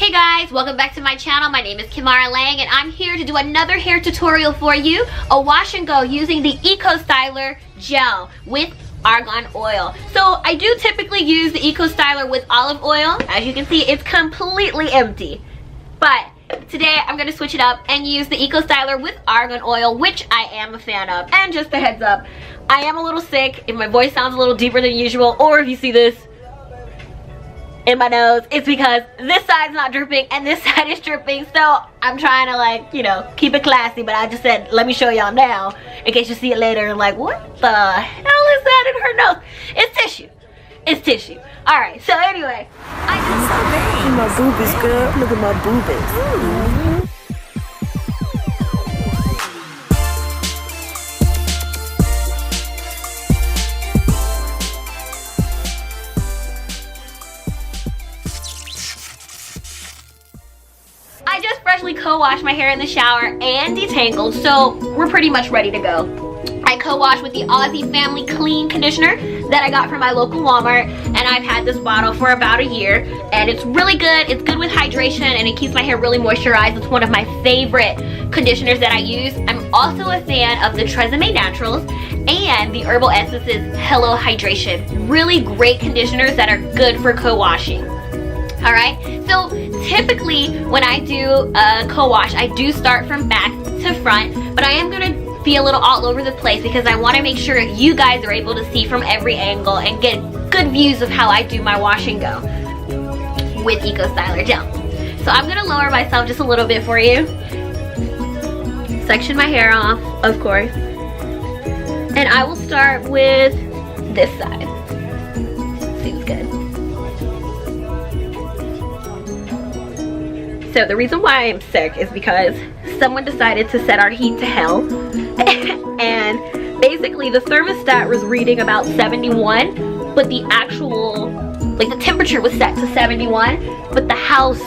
Hey guys, welcome back to my channel. My name is Kimara and I'm here to do another hair tutorial for you. A wash and go using the Ecostyler Gel with argan oil. So I do typically use the Ecostyler with olive oil. As you can see, it's completely empty. But today I'm going to switch it up and use the Ecostyler with argan oil, which I am a fan of. And just a heads up, I am a little sick. If my voice sounds a little deeper than usual, or if you see this in my nose, it's because this side's not dripping and this side is dripping. So I'm trying to, like, you know, keep it classy, but I just said let me show y'all now in case you see it later and like, what the hell is that in her nose? It's tissue. It's tissue. Alright, so anyway, my boobies, girl. Look at my boobies. I just freshly co-washed my hair in the shower and detangled, so we're pretty much ready to go. I co-washed with the Aussie Family Clean Conditioner that I got from my local Walmart, and I've had this bottle for about a year, and it's really good. It's good with hydration, and it keeps my hair really moisturized. It's one of my favorite conditioners that I use. I'm also a fan of the Tresemme Naturals and the Herbal Essences Hello Hydration. Really great conditioners that are good for co-washing. Alright, so typically when I do a co-wash, I do start from back to front, but I am going to be a little all over the place because I want to make sure you guys are able to see from every angle and get good views of how I do my wash and go with Ecostyler Gel. So I'm going to lower myself just a little bit for you. Section my hair off, of course. And I will start with this side. Seems good. So the reason why I'm sick is because someone decided to set our heat to hell. And basically the thermostat was reading about 71, but the actual, like, the temperature was set to 71, but the house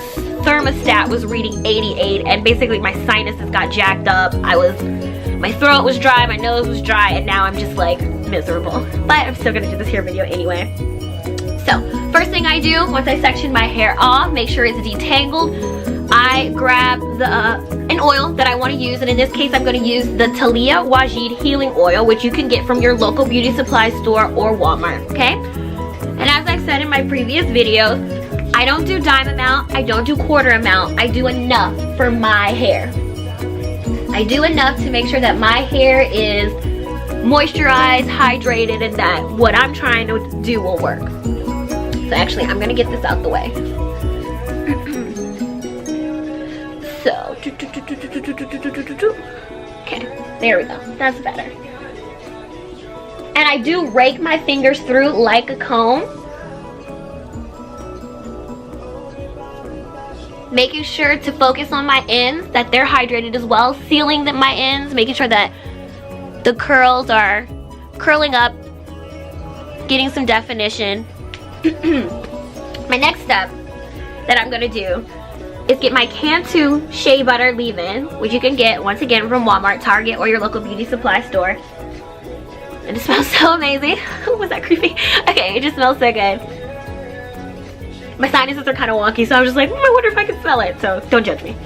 thermostat was reading 88, and basically my sinuses got jacked up. My throat was dry, my nose was dry, and now I'm just like miserable. But I'm still gonna do this hair video anyway. So first thing I do once I section my hair off, make sure it's detangled, I grab an oil that I want to use, and in this case I'm going to use the Taliah wajieed healing oil, which you can get from your local beauty supply store or Walmart, okay? And as I've said in my previous videos, I don't do dime amount, I don't do quarter amount, I do enough for my hair. I do enough to make sure that my hair is moisturized, hydrated, and that what I'm trying to do will work. So actually, I'm going to get this out the way. So, okay, there we go. That's better. And I do rake my fingers through like a comb, making sure to focus on my ends, that they're hydrated as well, sealing my ends, making sure that the curls are curling up, getting some definition. My next step that I'm gonna do is get my Cantu shea butter leave-in, which you can get once again from Walmart, Target, or your local beauty supply store. And it smells so amazing. Was that creepy? Okay, it just smells so good. My sinuses are kind of wonky, so I was just like, I wonder if I can smell it. So don't judge me.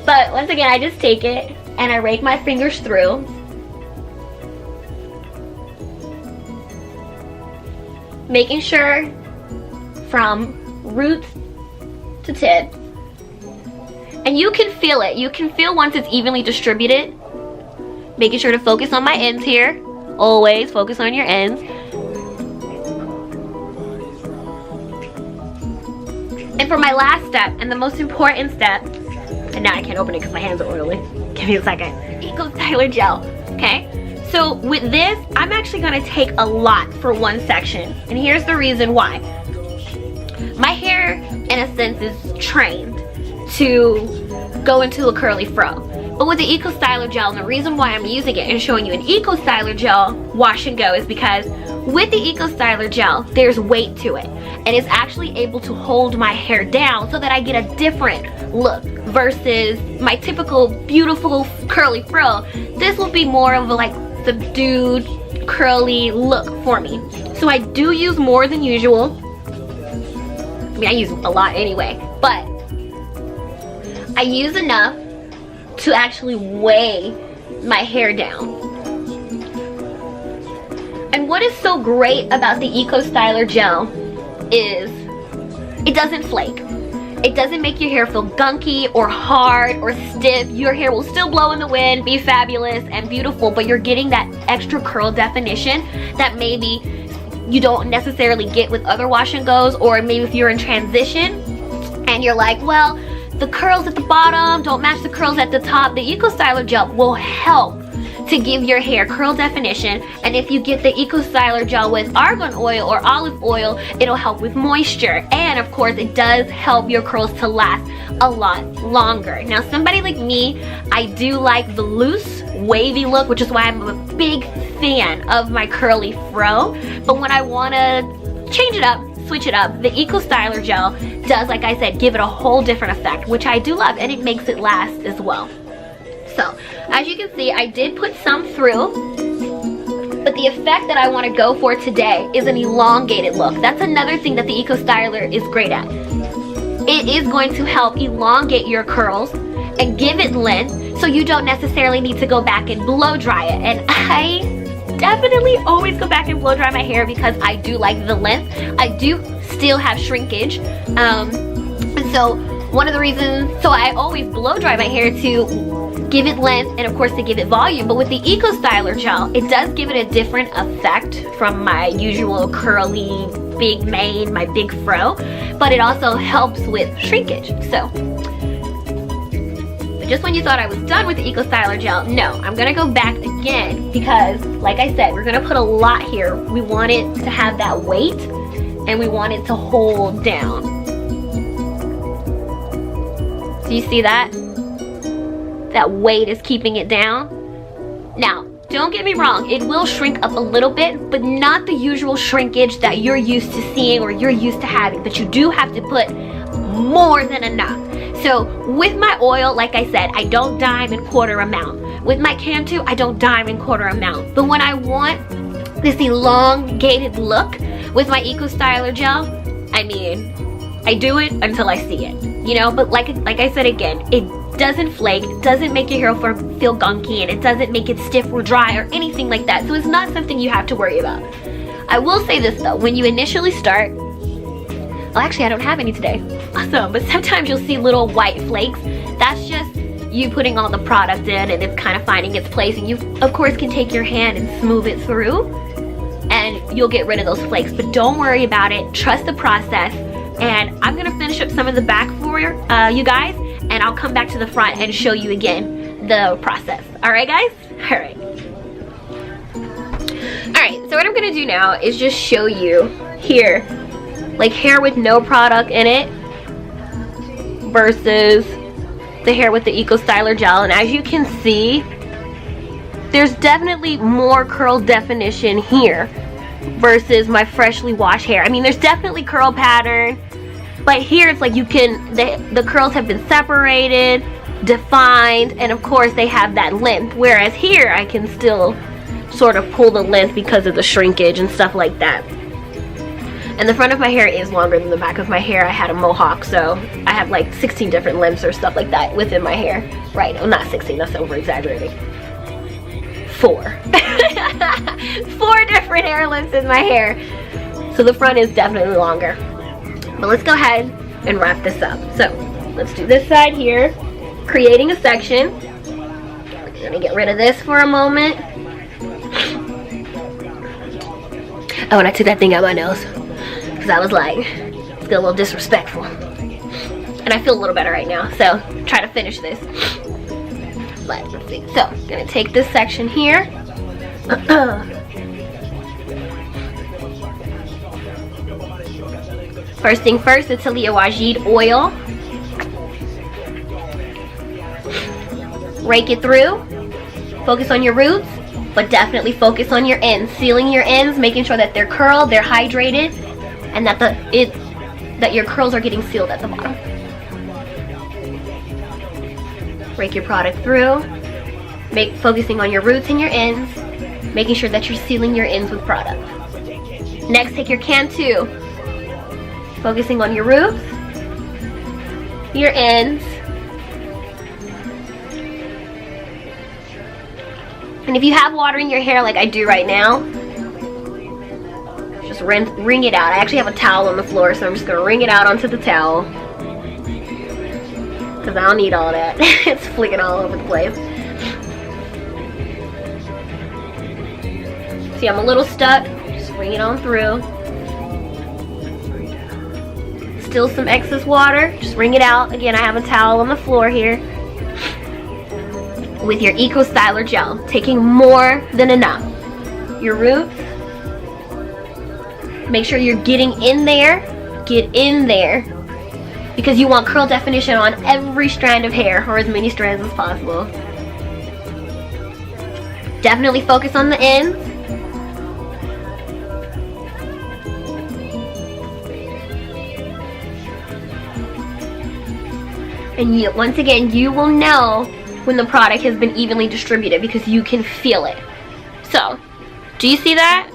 But once again, I just take it and I rake my fingers through. Making sure from root to tip. And you can feel it. You can feel once it's evenly distributed. Making sure to focus on my ends here. Always focus on your ends. And for my last step, and the most important step, and now I can't open it because my hands are oily. Give me a second. Ecostyler Gel. Okay? So with this, I'm actually going to take a lot for one section. And here's the reason why. My hair, in a sense, is trained to go into a curly fro. But with the Ecostyler Gel, and the reason why I'm using it and showing you an Ecostyler Gel wash and go is because with the Ecostyler Gel, there's weight to it. And it's actually able to hold my hair down so that I get a different look versus my typical beautiful curly fro. This will be more of a like subdued curly look for me. So I do use more than usual. I mean, I use a lot anyway, but I use enough to actually weigh my hair down. And what is so great about the Ecostyler Gel is it doesn't flake. It doesn't make your hair feel gunky or hard or stiff. Your hair will still blow in the wind, be fabulous and beautiful, but you're getting that extra curl definition that maybe you don't necessarily get with other wash and goes, or maybe if you're in transition and you're like, well, the curls at the bottom don't match the curls at the top. The Ecostyler Gel will help to give your hair curl definition, and if you get the Ecostyler Gel with argan oil or olive oil, it'll help with moisture, and of course it does help your curls to last a lot longer. Now somebody like me, I do like the loose wavy look, which is why I'm a big fan of my curly fro, but when I want to change it up, switch it up, the Ecostyler Gel does, like I said, give it a whole different effect, which I do love, and it makes it last as well. So, as you can see, I did put some through, but the effect that I want to go for today is an elongated look. That's another thing that the Ecostyler is great at. It is going to help elongate your curls and give it length, so you don't necessarily need to go back and blow dry it. And I definitely always go back and blow dry my hair because I do like the length. I do still have shrinkage, and so one of the reasons, so I always blow dry my hair to give it length and of course to give it volume. But with the Ecostyler Gel, it does give it a different effect from my usual curly big mane, my big fro, but it also helps with shrinkage. So just when you thought I was done with the Ecostyler Gel, no, I'm gonna go back again because like I said, we're gonna put a lot here. We want it to have that weight and we want it to hold down. Do you see that? That weight is keeping it down. Now, don't get me wrong, it will shrink up a little bit, but not the usual shrinkage that you're used to seeing or you're used to having, but you do have to put more than enough. So with my oil, like I said, I don't dime and quarter amount. With my Cantu, I don't dime and quarter amount. But when I want this elongated look with my Ecostyler Gel, I mean, I do it until I see it, you know. But like I said again, it doesn't flake, it doesn't make your hair feel gunky, and it doesn't make it stiff or dry or anything like that. So it's not something you have to worry about. I will say this though, when you initially start, well actually I don't have any today, awesome, but sometimes you'll see little white flakes. That's just you putting all the product in and it's kind of finding its place, and you of course can take your hand and smooth it through and you'll get rid of those flakes. But don't worry about it, trust the process. And I'm gonna finish up some of the back for you guys, and I'll come back to the front and show you again the process. All right, guys? All right. All right, so what I'm gonna do now is just show you here, like hair with no product in it versus the hair with the Ecostyler Gel. And as you can see, there's definitely more curl definition here versus my freshly washed hair. I mean, there's definitely curl pattern, but here it's like you can, the curls have been separated, defined, and of course they have that length, whereas here I can still sort of pull the length because of the shrinkage and stuff like that. And the front of my hair is longer than the back of my hair. I had a mohawk, so I have like 16 different lengths or stuff like that within my hair. Right, well, not 16, that's over exaggerating. 4. 4 different hair lengths in my hair. So the front is definitely longer. But let's go ahead and wrap this up. So let's do this side here, creating a section. We're gonna get rid of this for a moment. Oh, and I took that thing out my nose because I was like, it's a little disrespectful. And I feel a little better right now, so try to finish this. But let's see. So I'm gonna take this section here. First thing first, the Taliah wajieed oil. Rake it through. Focus on your roots, but definitely focus on your ends. Sealing your ends, making sure that they're curled, they're hydrated, and that that your curls are getting sealed at the bottom. Rake your product through, focusing on your roots and your ends, making sure that you're sealing your ends with product. Next, take your Cantu, focusing on your roots, your ends, And if you have water in your hair like I do right now, just wring it out. I actually have a towel on the floor, so I'm just gonna wring it out onto the towel, because I don't need all that. It's flicking all over the place. See, I'm a little stuck. Just wring it on through. Still some excess water. Just wring it out. Again, I have a towel on the floor here. With your Ecostyler Gel, taking more than enough. Your roots. Make sure you're getting in there. Get in there. Because you want curl definition on every strand of hair, or as many strands as possible. Definitely focus on the ends. And once again, you will know when the product has been evenly distributed because you can feel it. So, do you see that?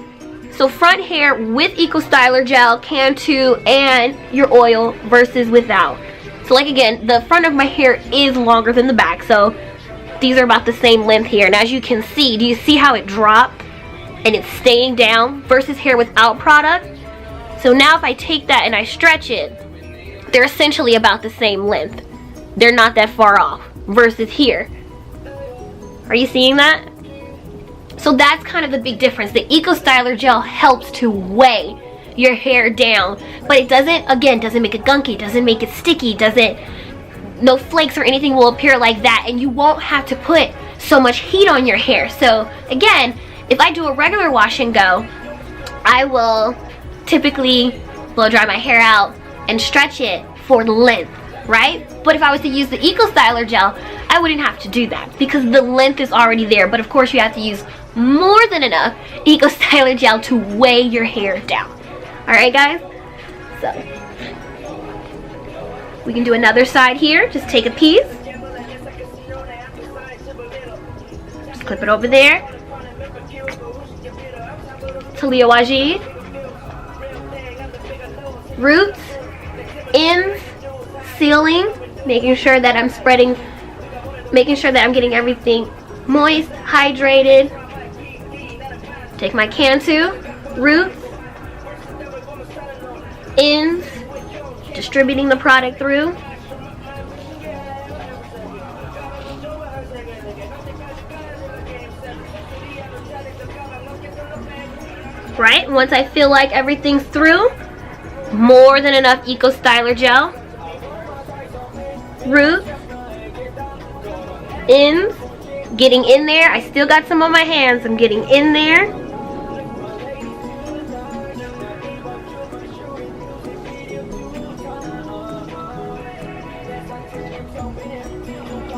So front hair with Ecostyler Gel, Cantu, and your oil versus without. So like again, the front of my hair is longer than the back, so these are about the same length here. And as you can see, do you see how it dropped and it's staying down versus hair without product? So now if I take that and I stretch it, they're essentially about the same length. They're not that far off versus here. Are you seeing that? So that's kind of the big difference. The Ecostyler Gel helps to weigh your hair down, but it doesn't, again, doesn't make it gunky, doesn't make it sticky, no flakes or anything will appear like that, and you won't have to put so much heat on your hair. So again, if I do a regular wash and go, I will typically blow dry my hair out and stretch it for length, right? But if I was to use the Ecostyler Gel, I wouldn't have to do that because the length is already there. But of course you have to use more than enough Ecostyler Gel to weigh your hair down. Alright guys? So we can do another side here. Just take a piece. Just clip it over there. Taliah wajieed. Roots. Ends. Sealing. Making sure that I'm spreading, making sure that I'm getting everything moist, hydrated. Take my Cantu, roots, ends, distributing the product through. Right, once I feel like everything's through, more than enough Ecostyler Gel. Roots, ends, getting in there. I still got some on my hands. I'm getting in there.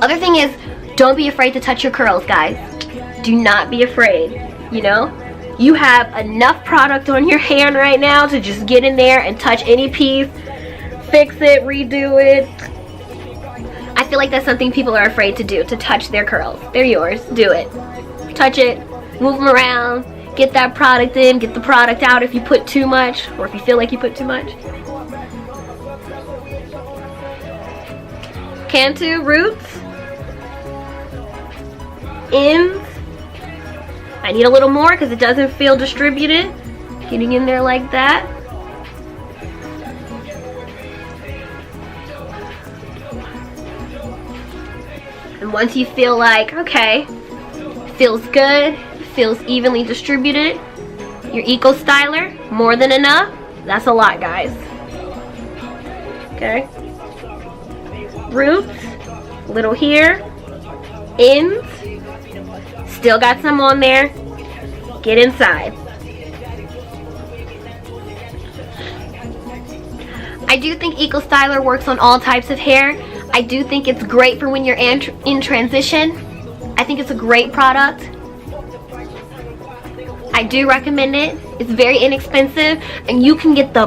Other thing is, don't be afraid to touch your curls, guys. Do not be afraid, you know? You have enough product on your hand right now to just get in there and touch any piece, fix it, redo it. I feel like that's something people are afraid to do, to touch their curls. They're yours. Do it. Touch it, move them around, get that product in, get the product out if you put too much, or if you feel like you put too much. Cantu, roots, ends. I need a little more because it doesn't feel distributed. Getting in there like that. And once you feel like, okay, feels good, feels evenly distributed, your Ecostyler, more than enough. That's a lot, guys. Okay. Roots, little here, ends, still got some on there. Get inside. I do think Ecostyler works on all types of hair. I do think it's great for when you're in transition. I think it's a great product. I do recommend it. It's very inexpensive, and you can get the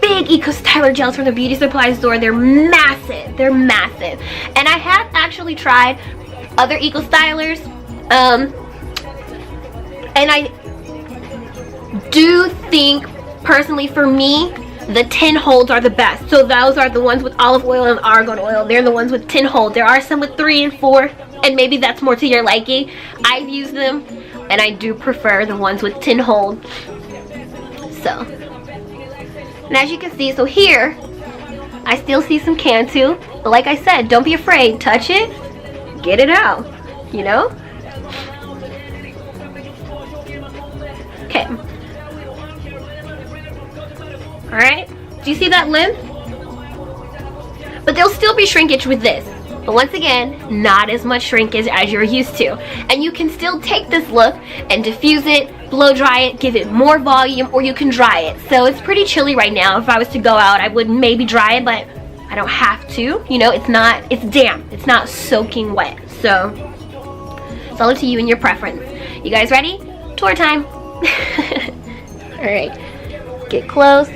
big Ecostyler gels from the beauty supply store. They're massive. They're massive. And I have actually tried other Ecostylers, and I do think, personally for me, the 10 holds are the best. So those are the ones with olive oil and argan oil. They're the ones with 10 hold. There are some with 3 and 4 and maybe that's more to your liking. I've used them and I do prefer the ones with tin hold. So, and as you can see, so here I still see some Cantu, but like I said, don't be afraid. Touch it, get it out, you know? Okay. Alright, do you see that length? But there'll still be shrinkage with this. But once again, not as much shrinkage as you're used to. And you can still take this look and diffuse it, blow dry it, give it more volume, or you can dry it. So it's pretty chilly right now. If I was to go out, I would maybe dry it, but I don't have to. You know, it's damp. It's not soaking wet. So it's all up to you and your preference. You guys ready? Tour time. Alright, get close.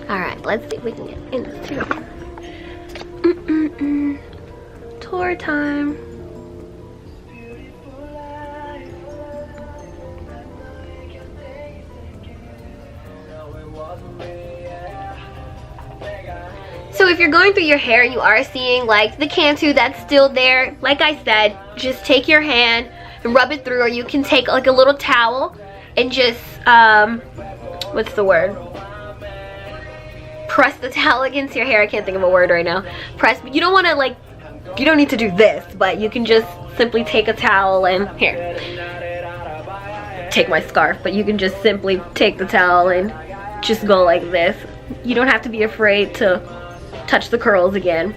Alright, let's see if we can get into tour time. So if you're going through your hair and you are seeing like the Cantu that's still there, like I said, just take your hand and rub it through, or you can take like a little towel and just, what's the word? Press the towel against your hair. I can't think of a word right now. Press, you don't want to like, you don't need to do this, but you can just simply take a towel and, here, take my scarf, but you can just simply take the towel and just go like this. You don't have to be afraid to touch the curls again,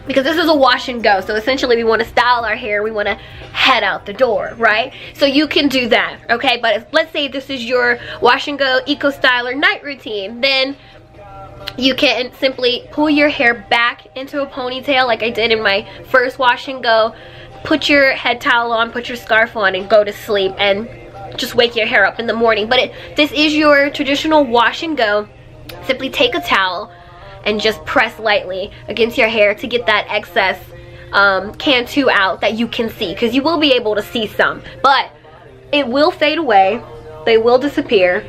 because this is a wash and go. So essentially we want to style our hair, we want to head out the door, right? So you can do that, okay? But if, let's say this is your wash and go Ecostyler night routine, then you can simply pull your hair back into a ponytail like I did in my first wash and go, put your head towel on, put your scarf on, and go to sleep, and just wake your hair up in the morning. But this is your traditional wash and go. Simply take a towel and just press lightly against your hair to get that excess Cantu out that you can see, because you will be able to see some, but it will fade away, they will disappear,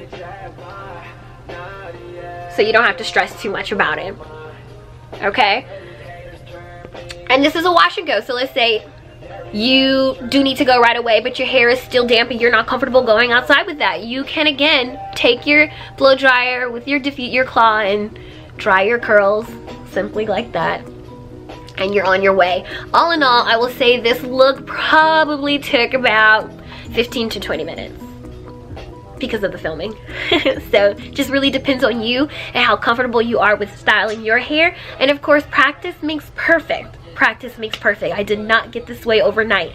so you don't have to stress too much about it, okay? And this is a wash and go, so let's say you do need to go right away, but your hair is still damp and you're not comfortable going outside with that. You can again take your blow dryer with your claw and dry your curls simply like that, and you're on your way. All in all, I will say this look probably took about 15 to 20 minutes because of the filming. So just really depends on you and how comfortable you are with styling your hair, and of course practice makes perfect. Practice makes perfect. I did not get this way overnight.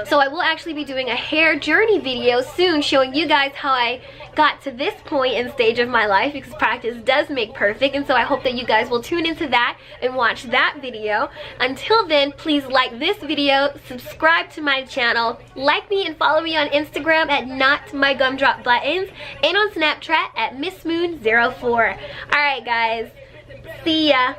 So I will actually be doing a hair journey video soon, showing you guys how I got to this point and stage of my life, because practice does make perfect. And so I hope that you guys will tune into that and watch that video. Until then, please like this video, subscribe to my channel, like me and follow me on Instagram at NotMyGumDropButtons, and on Snapchat at MissMoon04. Alright guys, see ya.